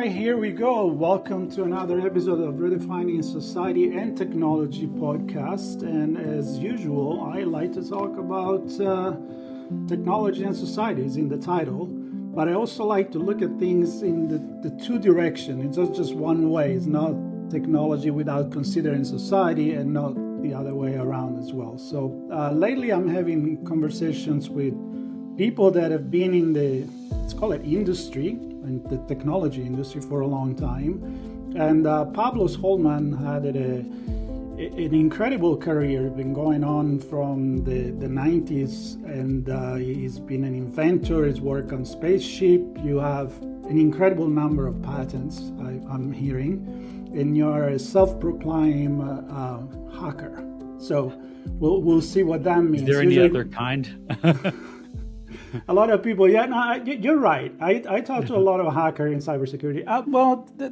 right, here we go. Welcome to another episode of Redefining Society and Technology podcast. And as usual, I like to talk about technology and societies in the title, but I also like to look at things in the two directions. It's not just one way. It's not technology without considering society and not the other way around as well. So lately I'm having conversations with people that have been in the, let's call it industry, in the technology industry for a long time. And Pablos Holman had an incredible career, been going on from the 90s, and he's been an inventor, he's worked on spaceship. You have an incredible number of patents, I'm hearing, and you're a self-proclaimed hacker. So we'll see what that means. Is there any other kind? A lot of people, you're right. I talk to a lot of hackers in cybersecurity.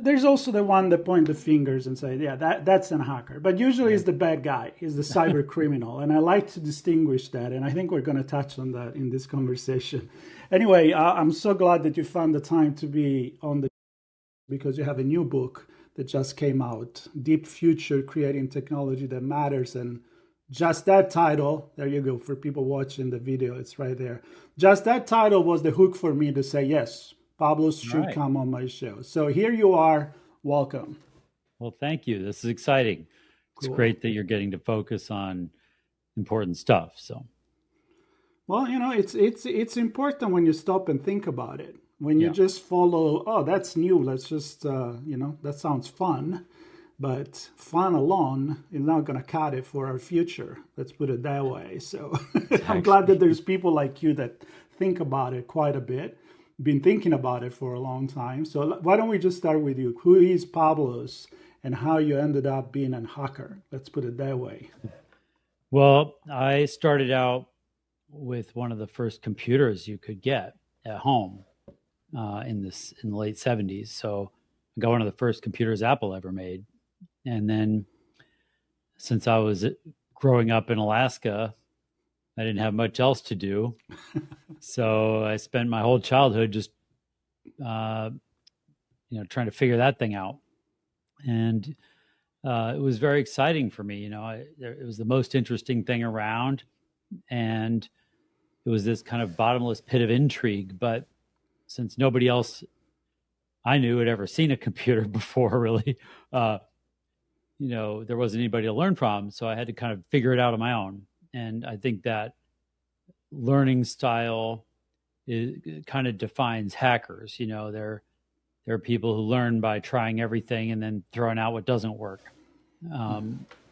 There's also the one that point the fingers and say, that's a hacker. But usually it's the bad guy, he's the cyber criminal. And I like to distinguish that. And I think we're going to touch on that in this conversation. Anyway, I'm so glad that you found the time to be on the, because you have a new book that just came out, Deep Future, Creating Technology That Matters. And just that title, there you go, for people watching the video, it's right there. Just that title was the hook for me to say, yes, Pablos should come on my show. So here you are. Welcome. Well, thank you. This is exciting. Cool. It's great that you're getting to focus on important stuff. So, well, it's important when you stop and think about it. When you just follow, oh, that's new. Let's just, that sounds fun. But fun alone is not going to cut it for our future. Let's put it that way. So I'm glad that there's people like you that think about it quite a bit, been thinking about it for a long time. So why don't we just start with you? Who is Pablos and how you ended up being a hacker? Let's put it that way. Well, I started out with one of the first computers you could get at home in the late 70s. So I got one of the first computers Apple ever made. And then since I was growing up in Alaska, I didn't have much else to do. So I spent my whole childhood just, trying to figure that thing out. And it was very exciting for me. It was the most interesting thing around. And it was this kind of bottomless pit of intrigue. But since nobody else I knew had ever seen a computer before, really, there wasn't anybody to learn from. So I had to kind of figure it out on my own. And I think that learning style kind of defines hackers. There are people who learn by trying everything and then throwing out what doesn't work.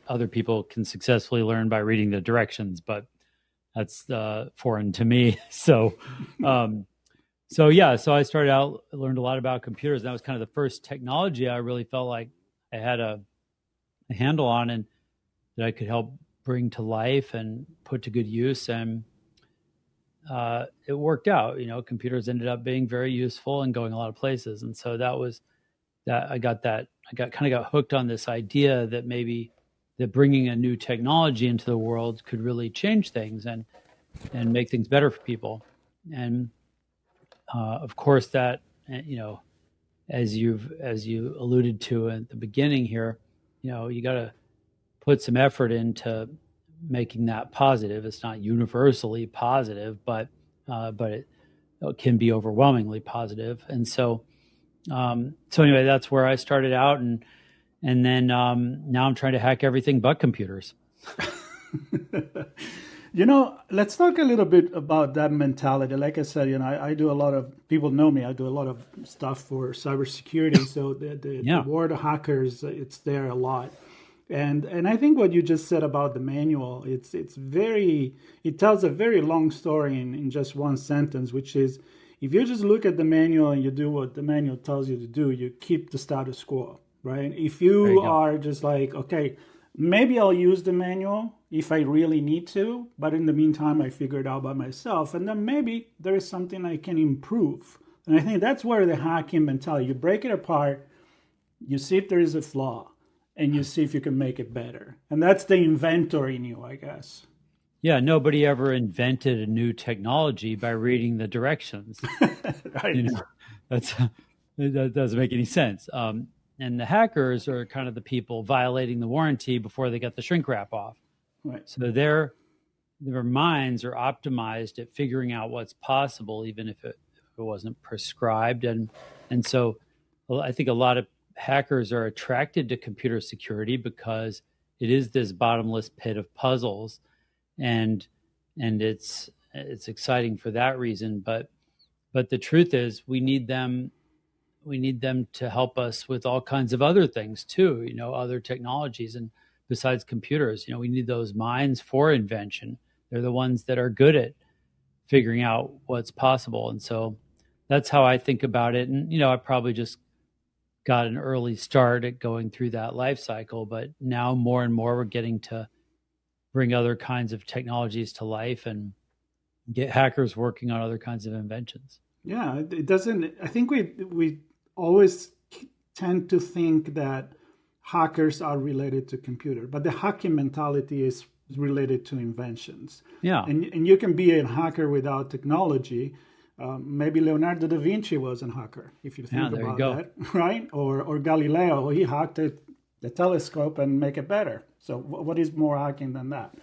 Other people can successfully learn by reading the directions, but that's foreign to me. So I started out, learned a lot about computers. And that was kind of the first technology I really felt like I had a handle on and that I could help bring to life and put to good use. And it worked out. Computers ended up being very useful and going a lot of places. And so that was that. I got hooked on this idea that maybe that bringing a new technology into the world could really change things and make things better for people. And of course that, as you alluded to at the beginning here, you got to put some effort into making that positive. It's not universally positive, but it can be overwhelmingly positive. And so anyway, that's where I started out, and then now I'm trying to hack everything but computers. Let's talk a little bit about that mentality. Like I said, I do a lot of, people know me, I do a lot of stuff for cybersecurity. So the word hackers, it's there a lot. And I think what you just said about the manual, it tells a very long story in just one sentence, which is, if you just look at the manual and you do what the manual tells you to do, you keep the status quo, right? If you are just like, okay, maybe I'll use the manual if I really need to, but in the meantime, I figure it out by myself. And then maybe there is something I can improve. And I think that's where the hacking mentality, you break it apart, you see if there is a flaw, and you see if you can make it better. And that's the inventor in you, I guess. Yeah, nobody ever invented a new technology by reading the directions. Right. That's That doesn't make any sense. And the hackers are kind of the people violating the warranty before they get the shrink wrap off. Right. So their minds are optimized at figuring out what's possible, even if it wasn't prescribed. And so I think a lot of hackers are attracted to computer security because it is this bottomless pit of puzzles, and it's exciting for that reason. But the truth is, we need them to help us with all kinds of other things too, other technologies. And besides computers, we need those minds for invention. They're the ones that are good at figuring out what's possible. And so that's how I think about it. And, I probably just got an early start at going through that life cycle, but now more and more we're getting to bring other kinds of technologies to life and get hackers working on other kinds of inventions. Yeah, it doesn't, I think we always tend to think that hackers are related to computer, but the hacking mentality is related to inventions. Yeah. And you can be a hacker without technology. Maybe Leonardo da Vinci was a hacker, if you think about that, right? Or Galileo, he hacked the telescope and make it better. So what is more hacking than that?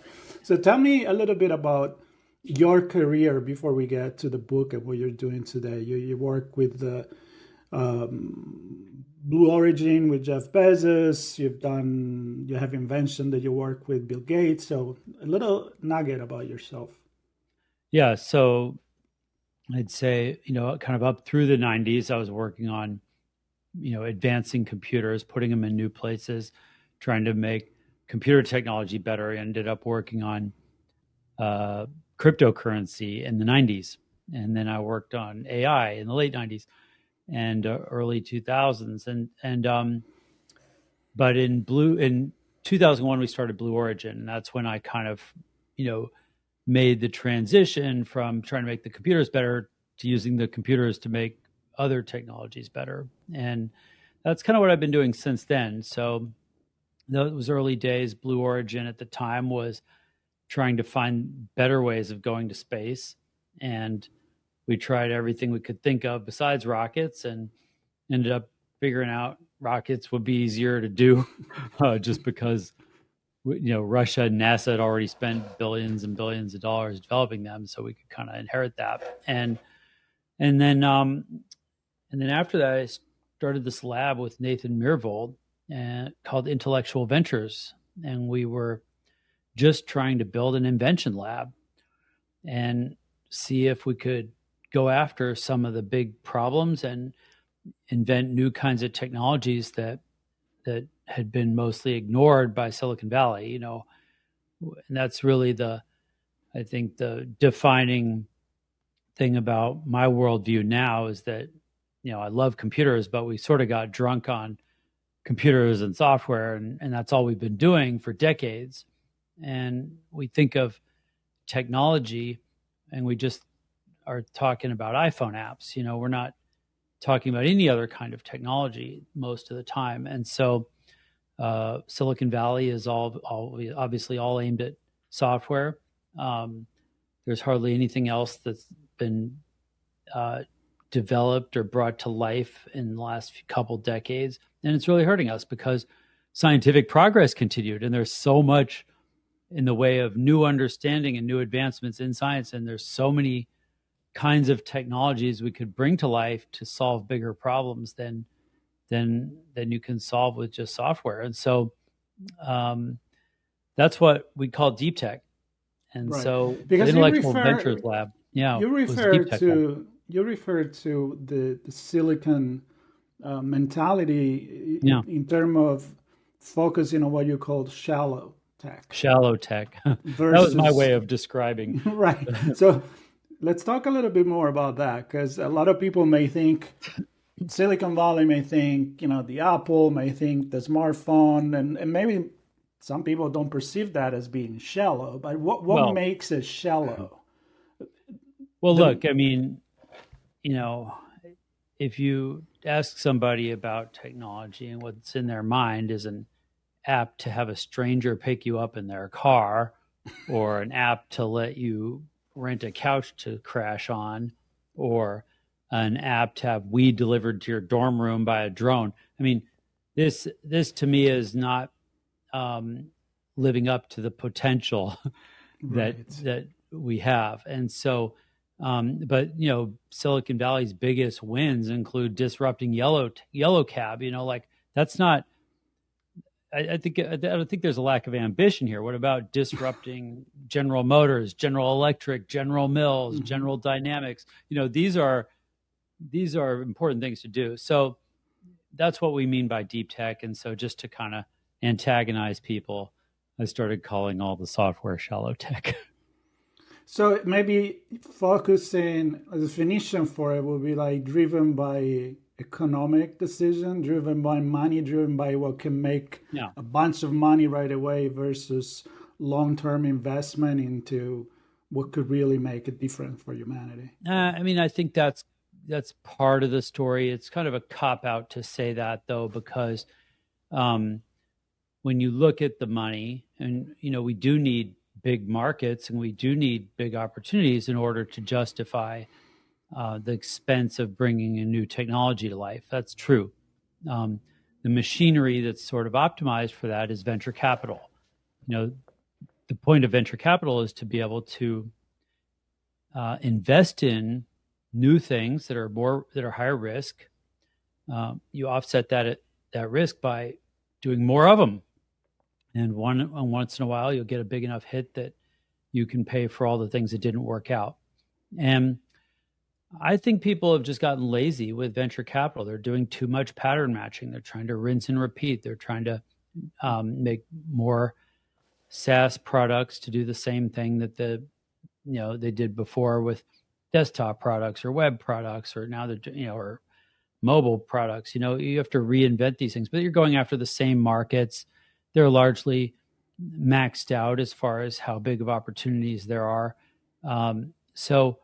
So tell me a little bit about your career before we get to the book and what you're doing today. You work with the Blue Origin with Jeff Bezos. You have invention that you work with Bill Gates. So a little nugget about yourself. Yeah. So I'd say, kind of up through the 90s, I was working on, advancing computers, putting them in new places, trying to make computer technology better. I ended up working on cryptocurrency in the 90s. And then I worked on AI in the late 90s and early 2000s. But in 2001, we started Blue Origin. And that's when I kind of, made the transition from trying to make the computers better to using the computers to make other technologies better. And that's kind of what I've been doing since then. So those early days, Blue Origin at the time was trying to find better ways of going to space. And we tried everything we could think of besides rockets and ended up figuring out rockets would be easier to do just because Russia and NASA had already spent billions and billions of dollars developing them, so we could kind of inherit that. And then after that, I started this lab with Nathan Myhrvold called Intellectual Ventures, and we were just trying to build an invention lab and see if we could go after some of the big problems and invent new kinds of technologies that had been mostly ignored by Silicon Valley, and that's really I think the defining thing about my worldview now is that, I love computers, but we sort of got drunk on computers and software, and that's all we've been doing for decades. And we think of technology and we just are talking about iPhone apps, we're not talking about any other kind of technology most of the time. And so Silicon Valley is obviously all aimed at software. There's hardly anything else that's been developed or brought to life in the last couple decades. And it's really hurting us because scientific progress continued. And there's so much in the way of new understanding and new advancements in science. And there's so many kinds of technologies we could bring to life to solve bigger problems than you can solve with just software. And so that's what we call deep tech. And right. So because the Intellectual Ventures Lab, you refer to the silicon mentality in terms of focusing on what you call shallow tech. Shallow tech. Versus, that was my way of describing. Right. So let's talk a little bit more about that, because a lot of people may think, Silicon Valley may think, the Apple may think the smartphone, and maybe some people don't perceive that as being shallow. But what makes it shallow? Well, look, I mean, if you ask somebody about technology and what's in their mind is an app to have a stranger pick you up in their car, or an app to let you rent a couch to crash on, or an app to have weed delivered to your dorm room by a drone. I mean, this to me is not living up to the potential that we have. And so, but Silicon Valley's biggest wins include disrupting yellow cab. Like that's not. I don't think there's a lack of ambition here. What about disrupting General Motors, General Electric, General Mills, General Dynamics? These are important things to do. So that's what we mean by deep tech. And so just to kind of antagonize people, I started calling all the software shallow tech. So maybe focusing, a definition for it will be like driven by economic decision, driven by money, driven by what can make a bunch of money right away versus long-term investment into what could really make a difference for humanity. I think that's part of the story. It's kind of a cop-out to say that, though, because when you look at the money, and we do need big markets and we do need big opportunities in order to justify the expense of bringing a new technology to life. That's true. The machinery that's sort of optimized for that is venture capital. The point of venture capital is to be able to invest in new things that are higher risk. You offset that risk by doing more of them, and once in a while you'll get a big enough hit that you can pay for all the things that didn't work out. And I think people have just gotten lazy with venture capital. They're doing too much pattern matching. They're trying to rinse and repeat. They're trying to make more SaaS products to do the same thing that they did before with desktop products or web products, or now they're or mobile products. You have to reinvent these things, but you're going after the same markets. They're largely maxed out as far as how big of opportunities there are. So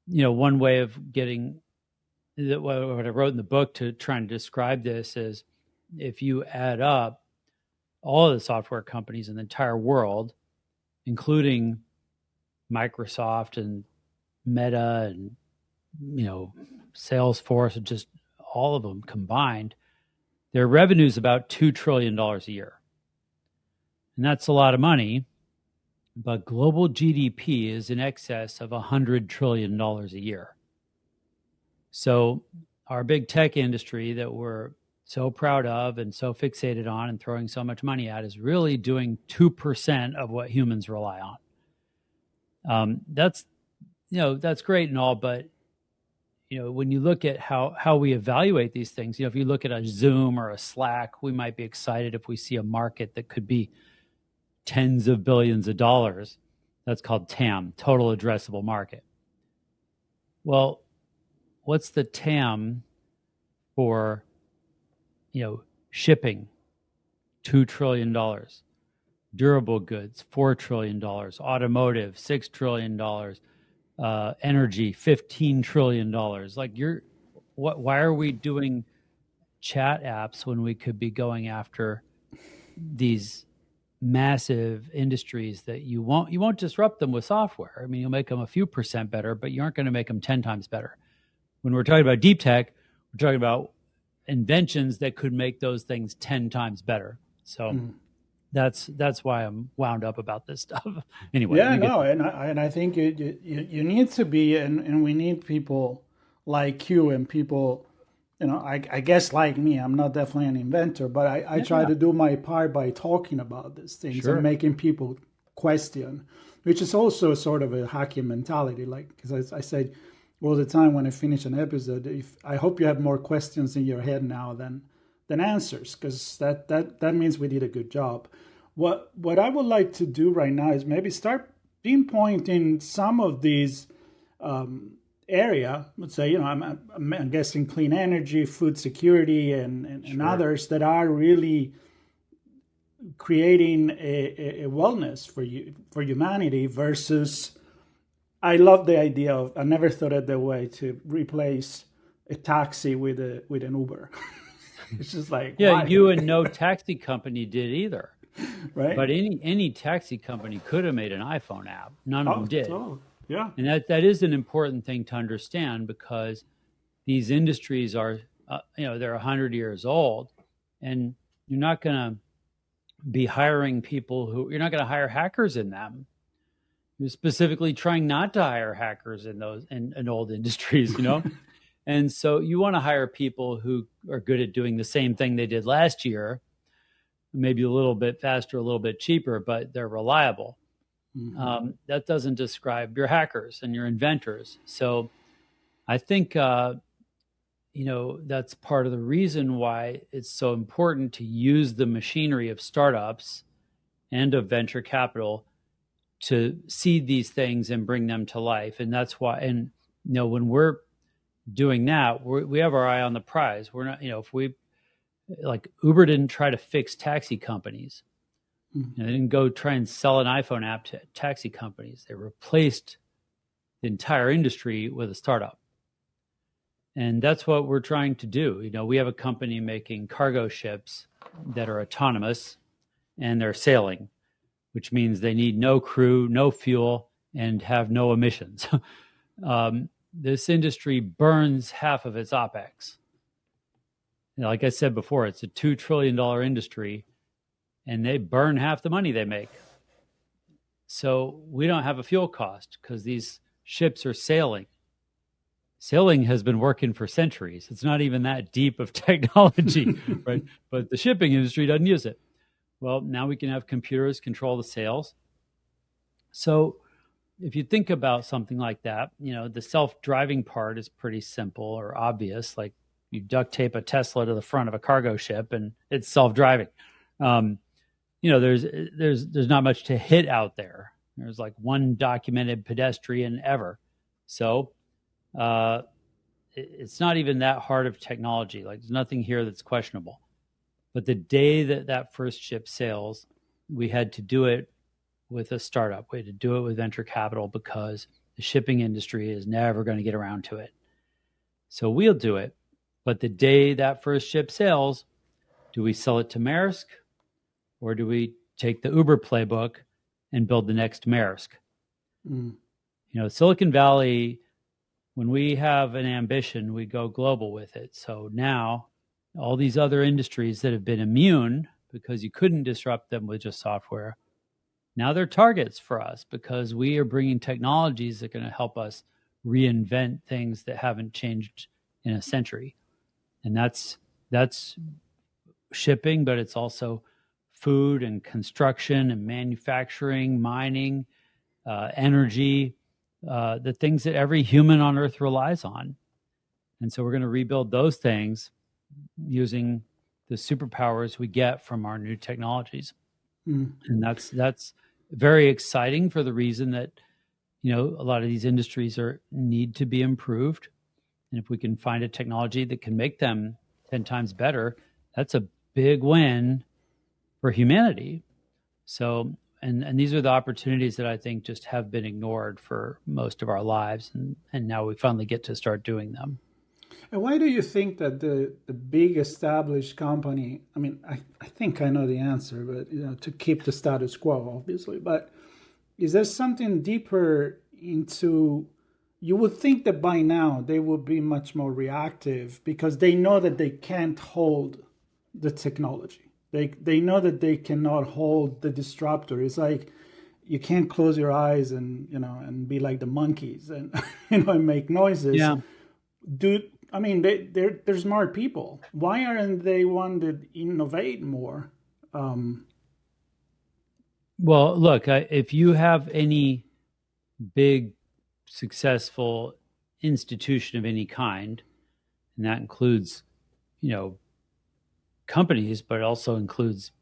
one way of getting what I wrote in the book to try and describe this is, if you add up all of the software companies in the entire world, including Microsoft and Meta and Salesforce, and just all of them combined, their revenue is about $2 trillion a year. And that's a lot of money, but global GDP is in excess of $100 trillion a year. So our big tech industry that we're so proud of and so fixated on and throwing so much money at is really doing 2% of what humans rely on. That's great and all, but when you look at how we evaluate these things, if you look at a Zoom or a Slack, we might be excited if we see a market that could be tens of billions of dollars. That's called TAM, total addressable market. Well, what's the TAM for, shipping? $2 trillion. Durable goods, $4 trillion. Automotive, $6 trillion. Energy, $15 trillion. Like why are we doing chat apps when we could be going after these massive industries that you won't disrupt them with software? I mean, you'll make them a few percent better, but you aren't going to make them 10 times better. When we're talking about deep tech, we're talking about inventions that could make those things 10 times better. So that's why I'm wound up about this stuff. Anyway. Yeah, no, and I think you need to be, and we need people like you and people, I guess like me. I'm not definitely an inventor, but I try to do my part by talking about these things and making people question, which is also sort of a hacking mentality. Like, because I said all the time when I finish an episode, I hope you have more questions in your head now than answers, because that means we did a good job. What I would like to do right now is maybe start pinpointing some of these area. Let's say, I'm guessing clean energy, food security, and others that are really creating a wellness for humanity versus. I love the idea of, I never thought of the way to replace a taxi with an Uber. It's just like, yeah, why? You and no taxi company did either. Right. But any taxi company could have made an iPhone app. None of them did. Yeah. And that is an important thing to understand, because these industries are, they're 100 years old, and you're not going to be hiring you're not going to hire hackers in them. You're specifically trying not to hire hackers in those in old industries, And so you want to hire people who are good at doing the same thing they did last year, maybe a little bit faster, a little bit cheaper, but they're reliable. Mm-hmm. That doesn't describe your hackers and your inventors. So I think, that's part of the reason why it's so important to use the machinery of startups and of venture capital to seed these things and bring them to life. And that's why, when we're doing that, we have our eye on the prize. We're not, if we, like Uber didn't try to fix taxi companies. Mm-hmm. They didn't go try and sell an iPhone app to taxi companies. They replaced the entire industry with a startup. And that's what we're trying to do. We have a company making cargo ships that are autonomous and they're sailing, which means they need no crew, no fuel, and have no emissions. This industry burns half of its OPEX. Like I said before, it's a $2 trillion industry, and they burn half the money they make. So we don't have a fuel cost because these ships are sailing. Sailing has been working for centuries. It's not even that deep of technology, right? But the shipping industry doesn't use it. Well, now we can have computers control the sails. So if you think about something like that, the self-driving part is pretty simple or obvious. Like you duct tape a Tesla to the front of a cargo ship and it's self-driving. There's not much to hit out there. There's like one documented pedestrian ever. So it's not even that hard of technology. Like there's nothing here that's questionable. But the day that first ship sails, we had to do it with a startup. We had to do it with venture capital because the shipping industry is never going to get around to it. So we'll do it. But the day that first ship sails, do we sell it to Maersk or do we take the Uber playbook and build the next Maersk? Silicon Valley, when we have an ambition, we go global with it. So now all these other industries that have been immune because you couldn't disrupt them with just software, now they're targets for us because we are bringing technologies that are going to help us reinvent things that haven't changed in a century. And that's shipping, but it's also food and construction and manufacturing, mining, energy, the things that every human on Earth relies on. And so we're going to rebuild those things using the superpowers we get from our new technologies. And that's very exciting for the reason that, a lot of these industries need to be improved. And if we can find a technology that can make them 10 times better, that's a big win for humanity. So, and these are the opportunities that I think just have been ignored for most of our lives. And now we finally get to start doing them. And why do you think that the big established company, I think I know the answer, but to keep the status quo, obviously, but is there something deeper into, you would think that by now they would be much more reactive because they know that they can't hold the technology. They know that they cannot hold the disruptor. It's like you can't close your eyes and be like the monkeys and and make noises. Yeah. They're smart people. Why aren't they one that innovate more? Well, look, if you have any big, successful institution of any kind, and that includes, companies, but it also includes,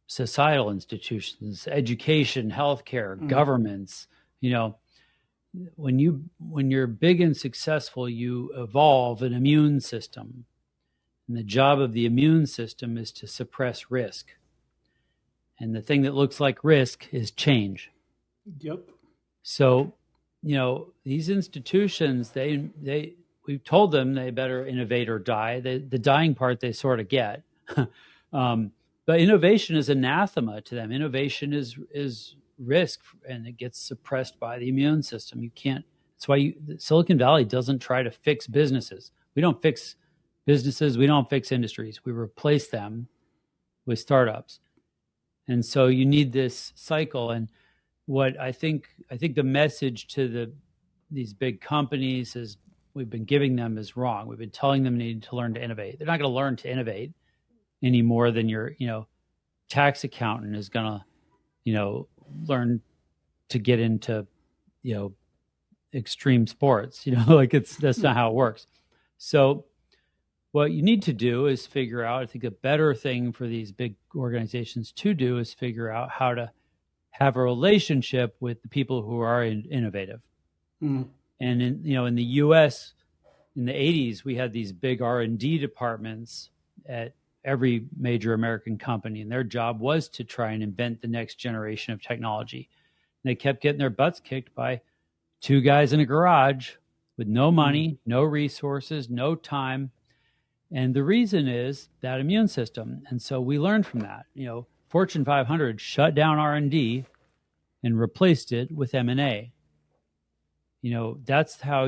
societal institutions, education, healthcare, governments, when you're big and successful, you evolve an immune system. And the job of the immune system is to suppress risk. And the thing that looks like risk is change. Yep. So, these institutions, we've told them they better innovate or die. The dying part they sort of get. But innovation is anathema to them. Innovation is risk, and it gets suppressed by the immune system. It's That's why Silicon Valley doesn't try to fix businesses. We don't fix businesses. We don't fix industries. We replace them with startups. And so you need this cycle. And what I think the message to these big companies is we've been giving them is wrong. We've been telling them they need to learn to innovate. They're not going to learn to innovate any more than your, tax accountant is going to, learn to get into, extreme sports, like that's not how it works. So what you need to do is figure out, I think a better thing for these big organizations to do is figure out how to have a relationship with the people who are innovative. Mm. And in the US in the 80s, we had these big R&D departments at every major American company, and their job was to try and invent the next generation of technology. And they kept getting their butts kicked by two guys in a garage with no money, no resources, no time. And the reason is that immune system. And so we learned from that. Fortune 500 shut down R&D and replaced it with M&A. That's how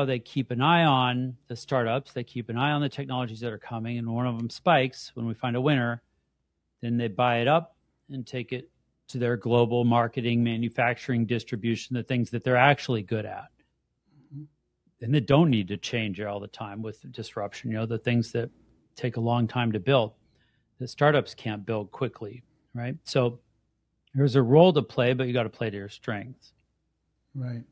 they keep an eye on the startups. They keep an eye on the technologies that are coming. And one of them spikes when we find a winner, then they buy it up and take it to their global marketing, manufacturing, distribution, the things that they're actually good at. And they don't need to change all the time with disruption, the things that take a long time to build. The startups can't build quickly, right? So there's a role to play, but you got to play to your strengths. Right.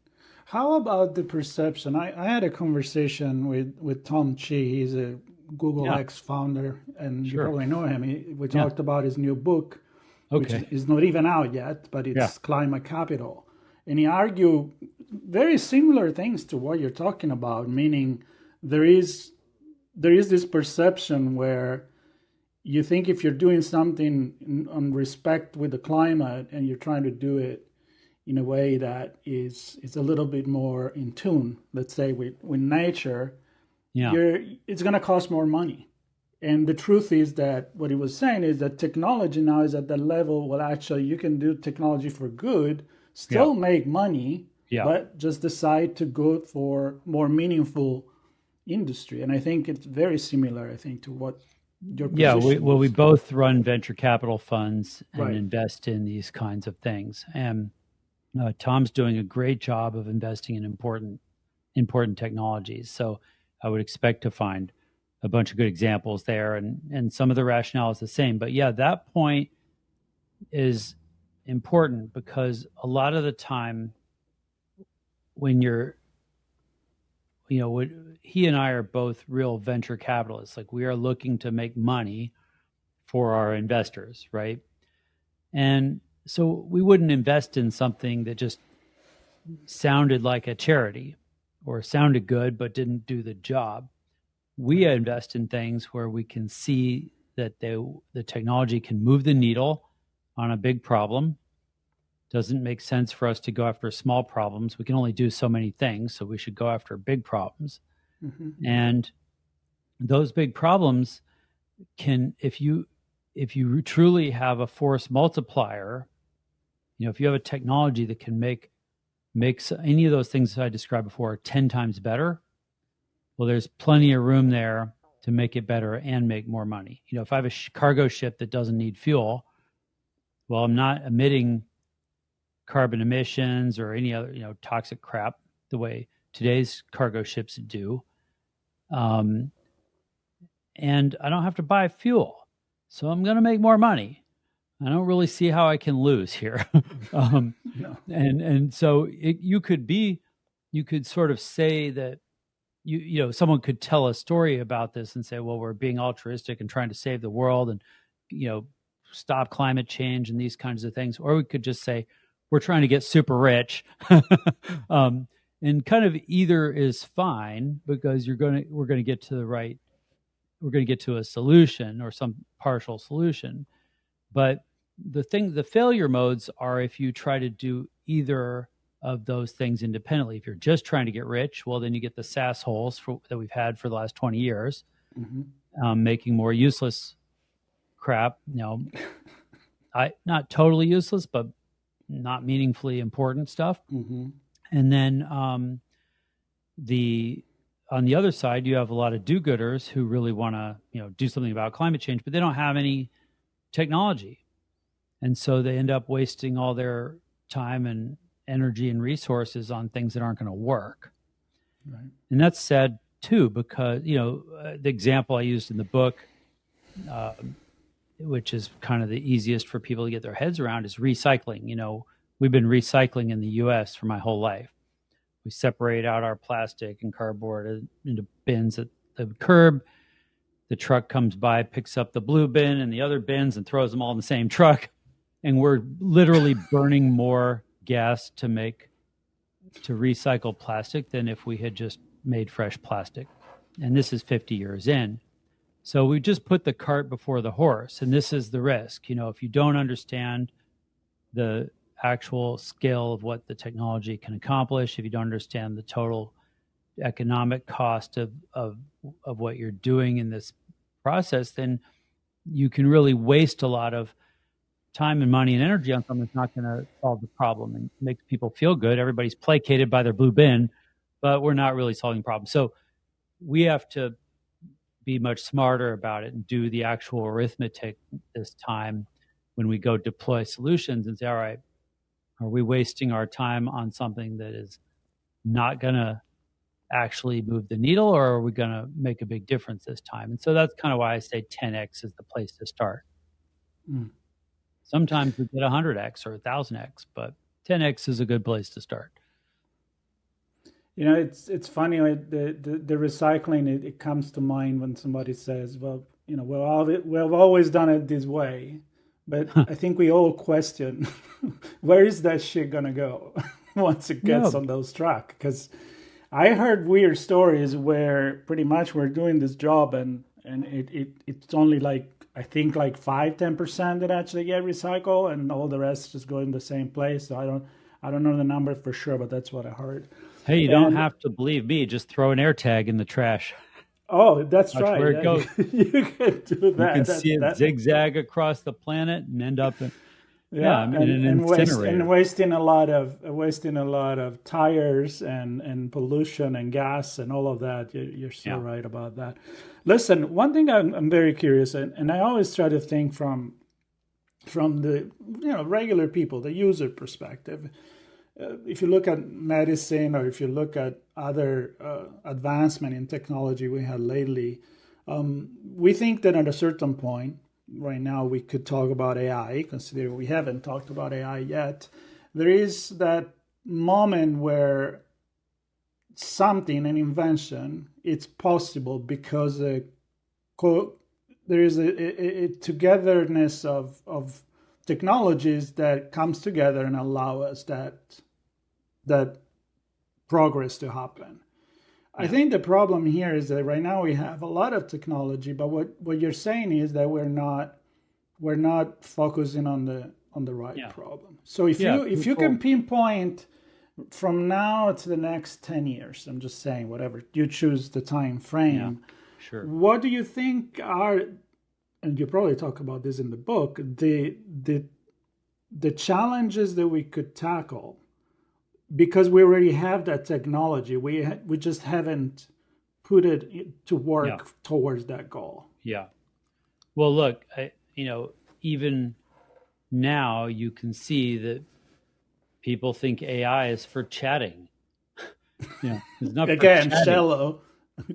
How about the perception? I had a conversation with Tom Chi. He's a Google X founder, and you probably know him. We talked about his new book, which is not even out yet, but it's Climate Capital. And he argued very similar things to what you're talking about, meaning there is this perception where you think if you're doing something on respect with the climate and you're trying to do it in a way that is a little bit more in tune, let's say, with nature, it's going to cost more money. And the truth is that what he was saying is that technology now is at that level, well, actually, you can do technology for good, still make money, but just decide to go for more meaningful industry. And I think it's very similar, to what your position we both run venture capital funds and invest in these kinds of things. And Tom's doing a great job of investing in important technologies. So I would expect to find a bunch of good examples there, and some of the rationale is the same. But that point is important because a lot of the time when he and I are both real venture capitalists. Like, we are looking to make money for our investors, right? And so we wouldn't invest in something that just sounded like a charity or sounded good but didn't do the job. We invest in things where we can see that the technology can move the needle on a big problem. Doesn't make sense for us to go after small problems. We can only do so many things, so we should go after big problems. Mm-hmm. And those big problems can, if you truly have a force multiplier, if you have a technology that can make any of those things that I described before 10 times better, well, there's plenty of room there to make it better and make more money. If I have a cargo ship that doesn't need fuel, well, I'm not emitting carbon emissions or any other, toxic crap the way today's cargo ships do. And I don't have to buy fuel. So I'm going to make more money. I don't really see how I can lose here. No. And so you could sort of say that, someone could tell a story about this and say, well, we're being altruistic and trying to save the world and, stop climate change and these kinds of things. Or we could just say, we're trying to get super rich. And kind of either is fine because we're going to get to a solution or some partial solution. But the failure modes are if you try to do either of those things independently. If you're just trying to get rich, well, then you get the SaaS holes that we've had for the last 20 years, making more useless crap. Not totally useless, but not meaningfully important stuff. Mm-hmm. And then on the other side, you have a lot of do-gooders who really want to, do something about climate change, but they don't have any technology. And so they end up wasting all their time and energy and resources on things that aren't going to work. Right. And that's sad too, because, the example I used in the book, which is kind of the easiest for people to get their heads around, is recycling. We've been recycling in the US for my whole life. We separate out our plastic and cardboard into bins at the curb. The truck comes by, picks up the blue bin and the other bins and throws them all in the same truck. And we're literally burning more gas to recycle plastic than if we had just made fresh plastic. And this is 50 years in. So we just put the cart before the horse. And this is the risk. If you don't understand the actual scale of what the technology can accomplish, if you don't understand the total economic cost of what you're doing in this process, then you can really waste a lot of time and money and energy on something that's not going to solve the problem and makes people feel good. Everybody's placated by their blue bin, but we're not really solving the problem. So we have to be much smarter about it and do the actual arithmetic this time when we go deploy solutions and say, all right, are we wasting our time on something that is not going to actually move the needle, or are we going to make a big difference this time? And so that's kind of why I say 10x is the place to start. Mm. Sometimes we get 100x or 1000x, but 10x is a good place to start. It's funny, like the recycling, it comes to mind when somebody says, well, we've always done it this way. But I think we all question, where is that shit going to go once it gets on those trucks? Because I heard weird stories where pretty much we're doing this job and it's only like, I think like 5-10% that actually get recycled, and all the rest just go in the same place. So I don't know the number for sure, but that's what I heard. Hey, you don't have to believe me. Just throw an air tag in the trash. Oh, that's right. Where it goes. You can do that. You can see it zigzag across the planet and end up in an incinerator. And wasting a lot of tires and pollution and gas and all of that. You're so right about that. Listen, one thing I'm very curious, and I always try to think from the regular people, the user perspective. If you look at medicine, or if you look at other advancement in technology we had lately, we think that at a certain point, right now we could talk about AI, considering we haven't talked about AI yet. There is that moment where something, an invention, it's possible because there is a togetherness of technologies that comes together and allow us that progress to happen. I think the problem here is that right now we have a lot of technology, but what you're saying is that we're not focusing on the right problem. So if you can pinpoint from now to the next 10 years, I'm just saying, whatever you choose the time frame, sure. What do you think are, and you probably talk about this in the book, the challenges that we could tackle? Because we already have that technology, we just haven't put it to work towards that goal. Yeah. Well, look, even now you can see that people think AI is for chatting. It's not again, shallow,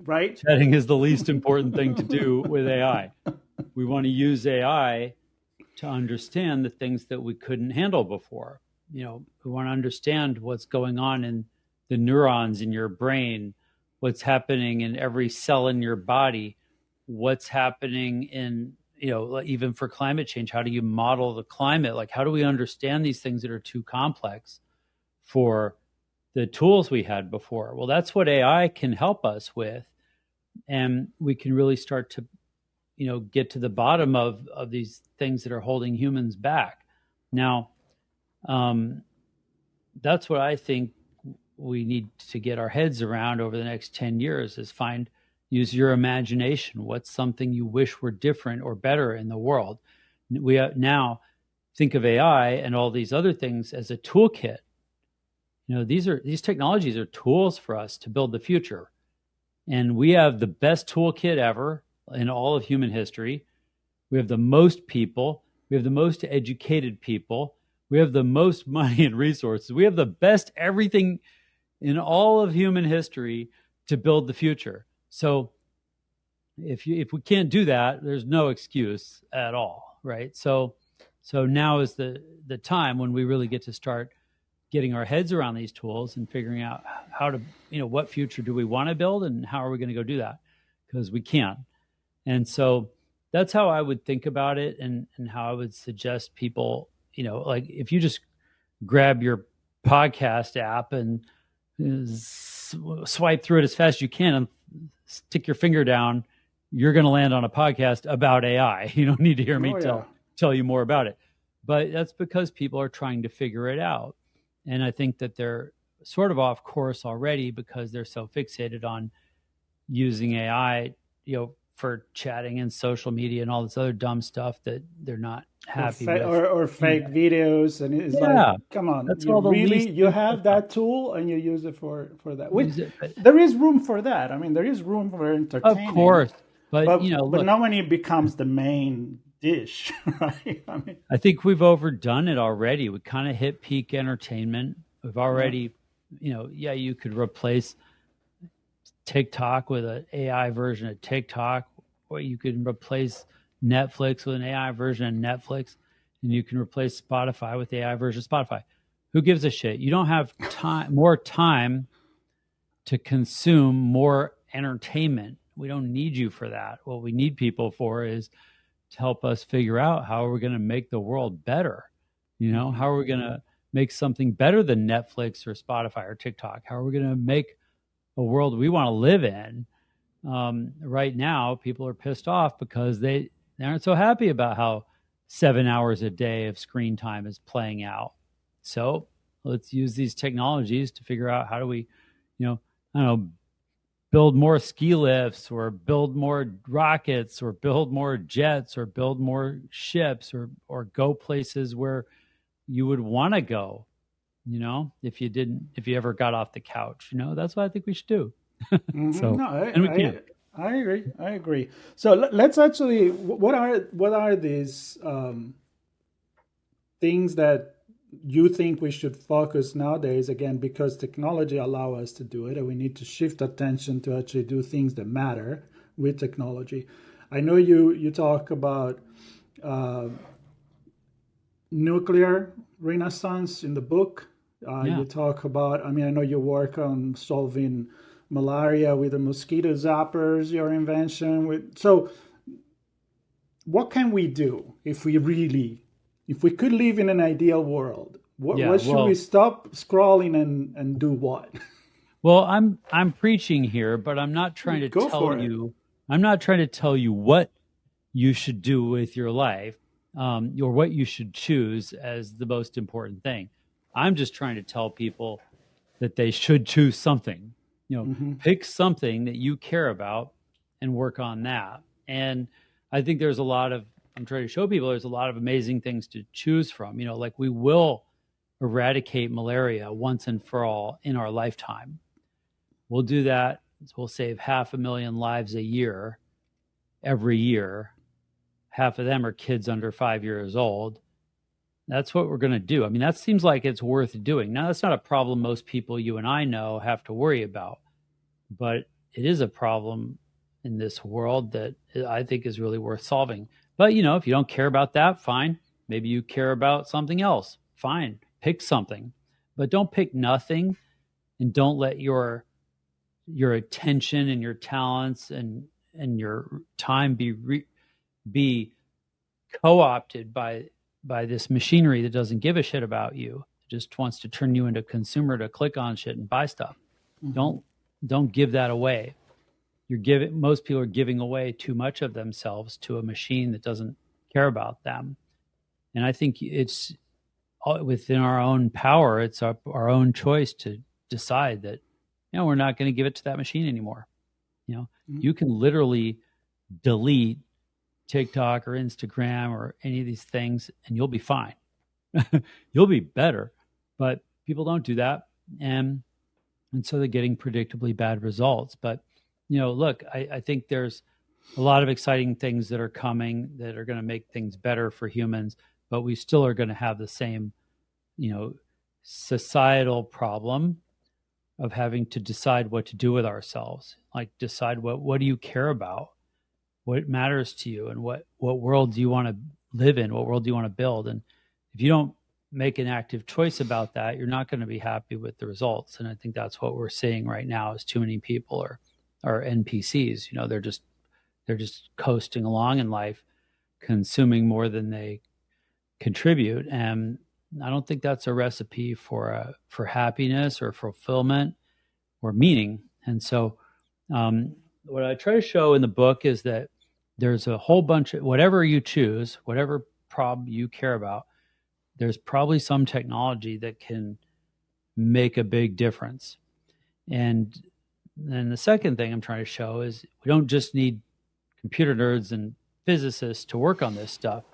right? Chatting is the least important thing to do with AI. We want to use AI to understand the things that we couldn't handle before. We want to understand what's going on in the neurons in your brain, what's happening in every cell in your body, what's happening in, even for climate change. How do you model the climate? Like, how do we understand these things that are too complex for the tools we had before? Well, that's what AI can help us with. And we can really start to, get to the bottom of these things that are holding humans back. Now, that's what I think we need to get our heads around over the next 10 years is use your imagination. What's something you wish were different or better in the world? We now think of AI and all these other things as a toolkit. these technologies are tools for us to build the future. And we have the best toolkit ever in all of human history. We have the most people. We have the most educated people. We have the most money and resources. We have the best everything in all of human history to build the future. So if we can't do that, there's no excuse at all, right? So now is the time when we really get to start getting our heads around these tools and figuring out how to, what future do we want to build and how are we going to go do that? Because we can't. And so that's how I would think about it, and how I would suggest people, like if you just grab your podcast app and swipe through it as fast as you can and stick your finger down, you're going to land on a podcast about AI. You don't need to hear me tell you more about it. But that's because people are trying to figure it out. And I think that they're sort of off course already because they're so fixated on using AI, for chatting and social media and all this other dumb stuff that they're not happy with. Or fake videos. And it's like, come on, you have that tool and you use it for that. There is room for that. I mean, there is room for entertainment. Of course. But not when it becomes the main dish, right? I think we've overdone it already. We kind of hit peak entertainment. We've already, you could replace TikTok with an AI version of TikTok, or you can replace Netflix with an AI version of Netflix, and you can replace Spotify with the AI version of Spotify. Who gives a shit? You don't have more time to consume more entertainment. We don't need you for that. What we need people for is to help us figure out how are we going to make the world better. How are we going to make something better than Netflix or Spotify or TikTok? How are we going to make a world we want to live in? Right now, people are pissed off because they aren't so happy about how 7 hours a day of screen time is playing out. So let's use these technologies to figure out how do we, build more ski lifts, or build more rockets, or build more jets, or build more ships, or go places where you would want to go, if you ever got off the couch. That's what I think we should do. I agree. So let's actually, what are these things that you think we should focus nowadays, again, because technology allow us to do it, and we need to shift attention to actually do things that matter with technology. I know you talk about nuclear renaissance in the book. You talk about, I know you work on solving malaria with the mosquito zappers, your invention. So what can we do if we could live in an ideal world? What should we stop scrolling and do what? Well, I'm preaching here, but I'm not trying to tell you. I'm not trying to tell you what you should do with your life, or what you should choose as the most important thing. I'm just trying to tell people that they should choose something. Pick something that you care about and work on that. And I think I'm trying to show people there's a lot of amazing things to choose from. Like we will eradicate malaria once and for all in our lifetime. We'll do that. We'll save 500,000 lives a year, every year. Half of them are kids under 5 years old. That's what we're going to do. That seems like it's worth doing. Now, that's not a problem most people you and I know have to worry about, but it is a problem in this world that I think is really worth solving. But, if you don't care about that, fine. Maybe you care about something else. Fine. Pick something. But don't pick nothing, and don't let your attention and your talents and your time be co-opted by this machinery that doesn't give a shit about you. It just wants to turn you into a consumer to click on shit and buy stuff. Mm-hmm. Don't give that away. Most people are giving away too much of themselves to a machine that doesn't care about them. And I think it's within our own power. It's our own choice to decide that, we're not going to give it to that machine anymore. You can literally delete TikTok or Instagram or any of these things and you'll be fine. You'll be better. But people don't do that. and so they're getting predictably bad results. But, look, I think there's a lot of exciting things that are coming that are going to make things better for humans, but we still are going to have the same, societal problem of having to decide what to do with ourselves. Like decide what do you care about? What matters to you, and what world do you want to live in? What world do you want to build? And if you don't make an active choice about that, you're not going to be happy with the results. And I think that's what we're seeing right now is too many people are NPCs. They're just coasting along in life, consuming more than they contribute. And I don't think that's a recipe for happiness or fulfillment or meaning. And so what I try to show in the book is that there's a whole bunch of whatever you choose, whatever problem you care about, there's probably some technology that can make a big difference. And then the second thing I'm trying to show is we don't just need computer nerds and physicists to work on this stuff.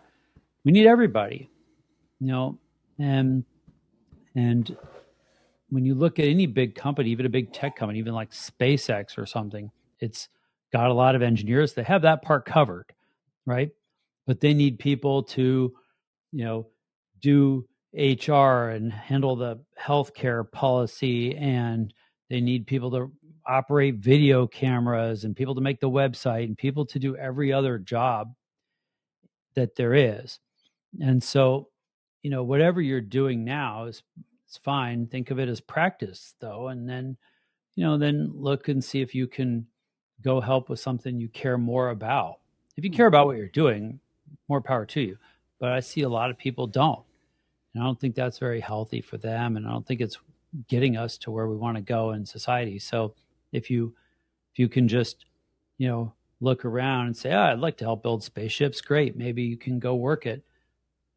We need everybody, and when you look at any big company, even a big tech company, even like SpaceX or something, it's got a lot of engineers that have that part covered, right? But they need people to, do HR and handle the healthcare policy, and they need people to operate video cameras and people to make the website and people to do every other job that there is. And so, whatever you're doing now is fine. Think of it as practice though. And then, then look and see if you can go help with something you care more about. If you care about what you're doing, more power to you. But I see a lot of people don't. And I don't think that's very healthy for them. And I don't think it's getting us to where we want to go in society. So if you can just, look around and say, I'd like to help build spaceships. Great. Maybe you can go work at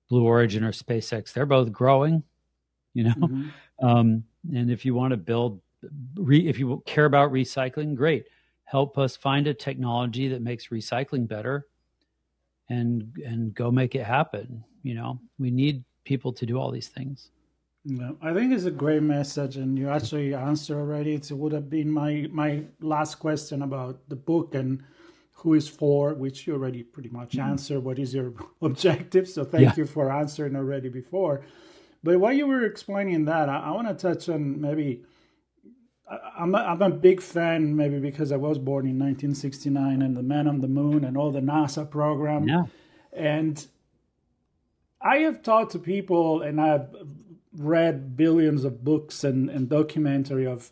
Blue Origin or SpaceX. They're both growing, Mm-hmm. And if you want to build, if you care about recycling, great. Help us find a technology that makes recycling better and go make it happen. We need people to do all these things. Yeah, I think it's a great message, and you actually answered already. It would have been my last question about the book and who is for, which you already pretty much answered. What is your objective? So thank you for answering already before. But while you were explaining that, I want to touch on maybe, I'm a big fan, maybe because I was born in 1969 and the Man on the Moon and all the NASA program. Yeah. And I have talked to people, and I've read billions of books and documentary of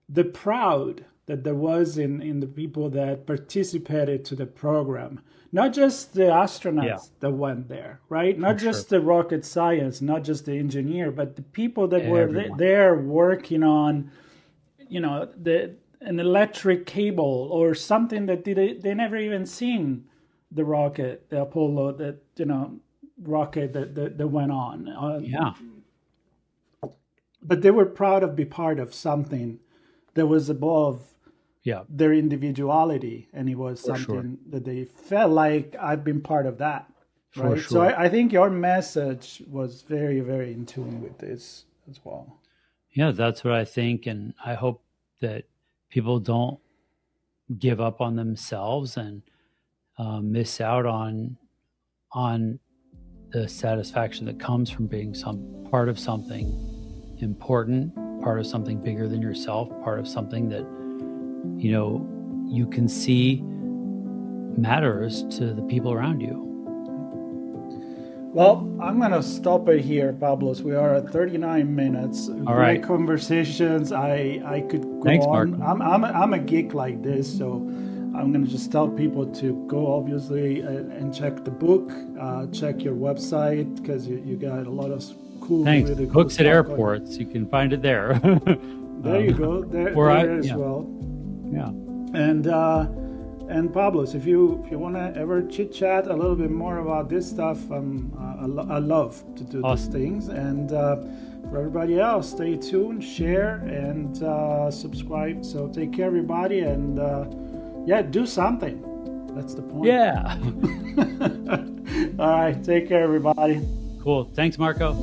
the pride that there was in the people that participated to the program. Not just the astronauts that went there, right? Not just the rocket science, not just the engineer, but the people that were there working on, an electric cable or something that they never even seen the rocket, the Apollo, rocket that went on. But they were proud of being part of something that was above their individuality, and it was something that they felt like I've been part of that. Right. So I think your message was very, very in tune with this as well. Yeah, that's what I think, and I hope that people don't give up on themselves and miss out on the satisfaction that comes from being some part of something important, part of something bigger than yourself, part of something that you can see matters to the people around you. Well, I'm going to stop it here, Pablos. We are at 39 minutes. All Great right. Conversations. I could go Thanks, on. Mark. I'm a geek like this, so I'm going to just tell people to go, obviously, and check the book, check your website, because you got a lot of cool. Thanks. Really cool Books at airports. You can find it there. There you go. There as well. Yeah. And Pablos, if you want to ever chit chat a little bit more about this stuff, I love to do these things. And for everybody else, stay tuned, share, and subscribe. So take care, everybody, and do something. That's the point. Yeah. All right, take care, everybody. Cool. Thanks, Marco.